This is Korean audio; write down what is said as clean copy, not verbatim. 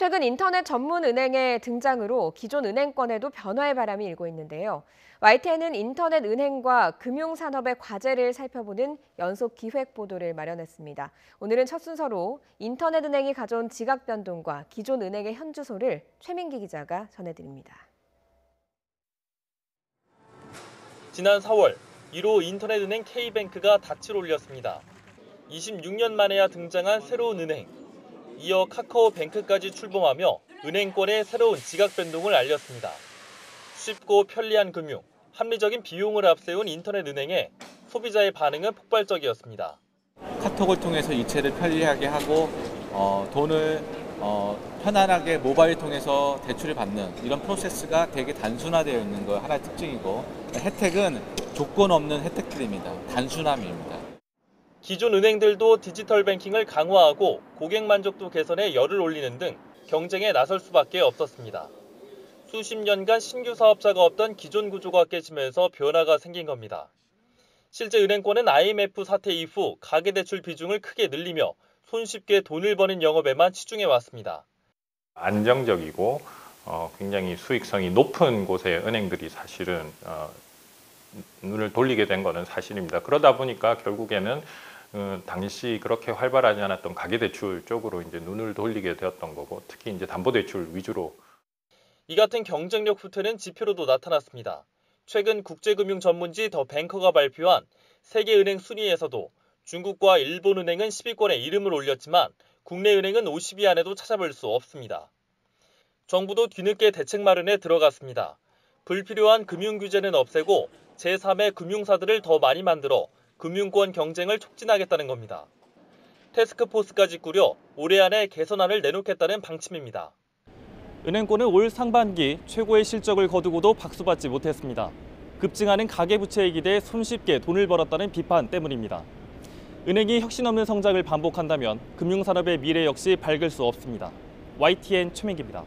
최근 인터넷 전문 은행의 등장으로 기존 은행권에도 변화의 바람이 일고 있는데요. YTN은 인터넷 은행과 금융산업의 과제를 살펴보는 연속 기획 보도를 마련했습니다. 오늘은 첫 순서로 인터넷 은행이 가져온 지각 변동과 기존 은행의 현주소를 최민기 기자가 전해드립니다. 지난 4월 1호 인터넷 은행 K뱅크가 닻을 올렸습니다. 26년 만에야 등장한 새로운 은행. 이어 카카오뱅크까지 출범하며 은행권의 새로운 지각 변동을 알렸습니다. 쉽고 편리한 금융, 합리적인 비용을 앞세운 인터넷 은행에 소비자의 반응은 폭발적이었습니다. 카톡을 통해서 이체를 편리하게 하고 돈을 편안하게 모바일 통해서 대출을 받는 이런 프로세스가 되게 단순화되어 있는 거 하나의 특징이고, 혜택은 조건 없는 혜택들입니다. 단순함입니다. 기존 은행들도 디지털 뱅킹을 강화하고 고객 만족도 개선에 열을 올리는 등 경쟁에 나설 수밖에 없었습니다. 수십 년간 신규 사업자가 없던 기존 구조가 깨지면서 변화가 생긴 겁니다. 실제 은행권은 IMF 사태 이후 가계대출 비중을 크게 늘리며 손쉽게 돈을 버는 영업에만 치중해 왔습니다. 안정적이고 굉장히 수익성이 높은 곳의 은행들이 사실은 눈을 돌리게 된 것은 사실입니다. 그러다 보니까 결국에는 당시 그렇게 활발하지 않았던 가계대출 쪽으로 이제 눈을 돌리게 되었던 거고, 특히 이제 담보대출 위주로. 이 같은 경쟁력 후퇴는 지표로도 나타났습니다. 최근 국제금융 전문지 더 뱅커가 발표한 세계은행 순위에서도 중국과 일본은행은 10위권에 이름을 올렸지만 국내 은행은 50위 안에도 찾아볼 수 없습니다. 정부도 뒤늦게 대책 마련에 들어갔습니다. 불필요한 금융 규제는 없애고 제3의 금융사들을 더 많이 만들어 금융권 경쟁을 촉진하겠다는 겁니다. 태스크포스까지 꾸려 올해 안에 개선안을 내놓겠다는 방침입니다. 은행권은 올 상반기 최고의 실적을 거두고도 박수받지 못했습니다. 급증하는 가계부채에 기대해 손쉽게 돈을 벌었다는 비판 때문입니다. 은행이 혁신 없는 성장을 반복한다면 금융산업의 미래 역시 밝을 수 없습니다. YTN 최민기입니다.